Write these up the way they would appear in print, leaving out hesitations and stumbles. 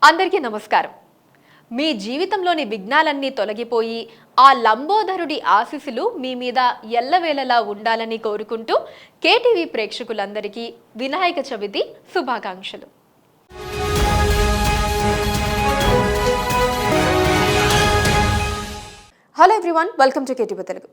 అందరికీ నమస్కారం. మీ జీవితంలోని విఘ్నాలన్నీ తొలగిపోయి ఆ లంబోదరుడి ఆశీస్సులు మీ మీద ఎల్లవేళలా ఉండాలని కోరుకుంటూ కేటీవీ ప్రేక్షకులందరికీ వినాయక చవితి శుభాకాంక్షలు. Hello everyone, welcome to KTV Telugu.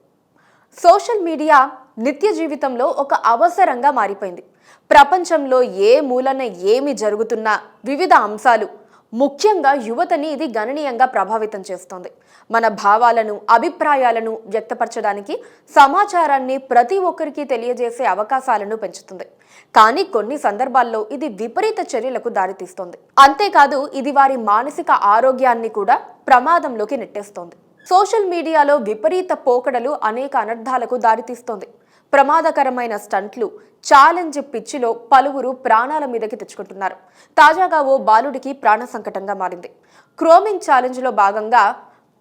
Social media నిత్య జీవితంలో ఒక అవసరంగా మారిపోయింది. ప్రపంచంలో ఏ మూలన ఏమి జరుగుతున్నా వివిధ అంశాలు, ముఖ్యంగా యువతని ఇది గణనీయంగా ప్రభావితం చేస్తోంది. మన భావాలను, అభిప్రాయాలను వ్యక్తపరచడానికి, సమాచారాన్ని ప్రతి ఒక్కరికి తెలియజేసే అవకాశాలను పెంచుతుంది. కానీ కొన్ని సందర్భాల్లో ఇది విపరీత చర్యలకు దారితీస్తోంది. అంతేకాదు, ఇది వారి మానసిక ఆరోగ్యాన్ని కూడా ప్రమాదంలోకి నెట్టేస్తోంది. సోషల్ మీడియాలో విపరీత పోకడలు అనేక అనర్థాలకు దారితీస్తోంది. ప్రమాదకరమైన స్టంట్లు, ఛాలెంజ్ పిచ్చిలో పలువురు ప్రాణాల మీదకి తెచ్చుకుంటున్నారు. తాజాగా ఓ బాలుడికి ప్రాణ సంకటంగా మారింది. క్రోమింగ్ ఛాలెంజ్లో భాగంగా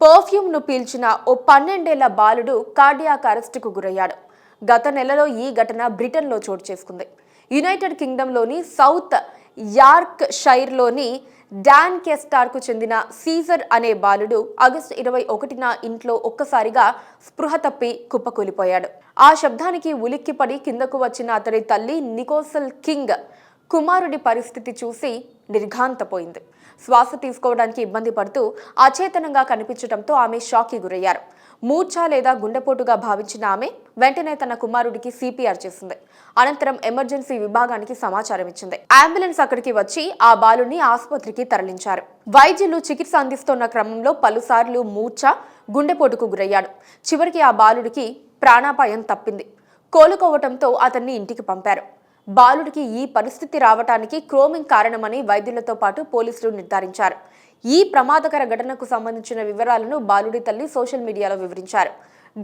పర్ఫ్యూమ్ను పీల్చిన ఓ 12 ఏళ్ల బాలుడు కార్డియాక్ అరెస్టుకు గురయ్యాడు. గత నెలలో ఈ ఘటన బ్రిటన్లో చోటు చేసుకుంది. యునైటెడ్ కింగ్డమ్లోని సౌత్ యార్క్ షైర్లోని డాన్కెస్టార్కు చెందిన సీజర్ అనే బాలుడు ఆగస్టు 21న ఇంట్లో ఒక్కసారిగా స్పృహ తప్పి కుప్పకూలిపోయాడు. ఆ శబ్దానికి ఉలిక్కిపడి కిందకు వచ్చిన అతడి తల్లి నికోసల్ కింగ్ కుమారుడి పరిస్థితి చూసి నిర్ఘాంతపోయింది. శ్వాస తీసుకోవడానికి ఇబ్బంది పడుతూ అచేతనంగా కనిపించడంతో ఆమె షాక్కి గురయ్యారు. మూర్ఛ లేదా గుండెపోటుగా భావించిన ఆమె వెంటనే తన కుమారుడికి CPR చేసింది. అనంతరం ఎమర్జెన్సీ విభాగానికి సమాచారం ఇచ్చింది. అంబులెన్స్ అక్కడికి వచ్చి ఆ బాలుని ఆసుపత్రికి తరలించారు. వైద్యులు చికిత్స అందిస్తున్న క్రమంలో పలుసార్లు మూర్ఛ, గుండెపోటుకు గురయ్యాడు. చివరికి ఆ బాలుడికి ప్రాణాపాయం తప్పింది. కోలుకోవటంతో అతన్ని ఇంటికి పంపారు. బాలుడికి ఈ పరిస్థితి రావటానికి క్రోమింగ్ కారణమని వైద్యులతో పాటు పోలీసులు నిర్ధారించారు. ఈ ప్రమాదకర ఘటనకు సంబంధించిన వివరాలను బాలుడి తల్లి సోషల్ మీడియాలో వివరించారు.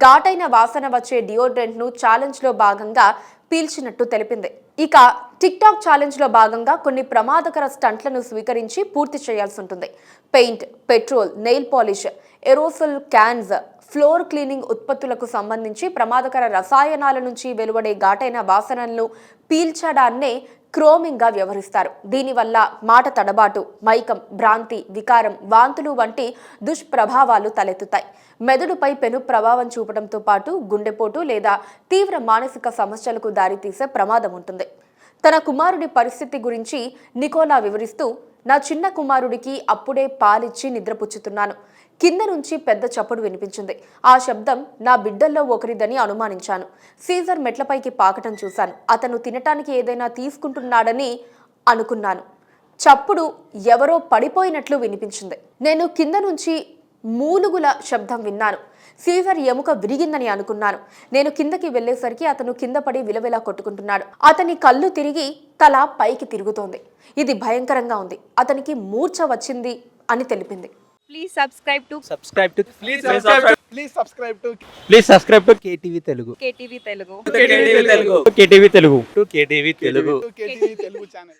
ఘాటైన వాసన వచ్చే డియోడ్రెంట్ ను ఛాలెంజ్ లో భాగంగా పీల్చినట్టు తెలిపింది. ఇక టిక్టాక్ ఛాలెంజ్ లో భాగంగా కొన్ని ప్రమాదకర స్టంట్లను స్వీకరించి పూర్తి చేయాల్సి ఉంటుంది. Paint, petrol, nail polish, aerosol cans, floor cleaning ఉత్పత్తులకు సంబంధించి ప్రమాదకర రసాయనాల నుంచి వెలువడే ఘాటైన వాసనలను పీల్చడాన్నే క్రోమింగ్ గా వ్యవహరిస్తారు. దీనివల్ల మాట తడబాటు, మైకం, భ్రాంతి, వికారం, వాంతులు వంటి దుష్ప్రభావాలు తలెత్తుతాయి. మెదడుపై పెను ప్రభావం చూపడంతో పాటు గుండెపోటు లేదా తీవ్ర మానసిక సమస్యలకు దారితీసే ప్రమాదం ఉంటుంది. తన కుమారుడి పరిస్థితి గురించి నికోలా వివరిస్తూ, నా చిన్న కుమారుడికి అప్పుడే పాలిచ్చి నిద్రపుచ్చుతున్నాను. కింద నుంచి పెద్ద చప్పుడు వినిపించింది. ఆ శబ్దం నా బిడ్డల్లో ఒకరిదని అనుమానించాను. సీజర్ మెట్లపైకి పాకటం చూశాను. అతను తినటానికి ఏదైనా తీసుకుంటున్నాడని అనుకున్నాను. చప్పుడు ఎవరో పడిపోయినట్లు వినిపించింది. నేను కింద నుంచి మూలుగుల శబ్దం విన్నాను. సీజర్ ఎముక విరిగిందని అనుకున్నాను. నేను కిందకి వెళ్లేసరికి అతను కింద పడి విలవిలా కొట్టుకుంటున్నాడు. అతని కళ్ళు తిరిగి తల పైకి తిరుగుతోంది. ఇది భయంకరంగా ఉంది. అతనికి మూర్ఛ వచ్చింది అని తెలిపింది. Please subscribe to KTV Telugu. KTV Telugu. KTV Telugu. KTV Telugu. KTV Telugu. KTV Telugu channel.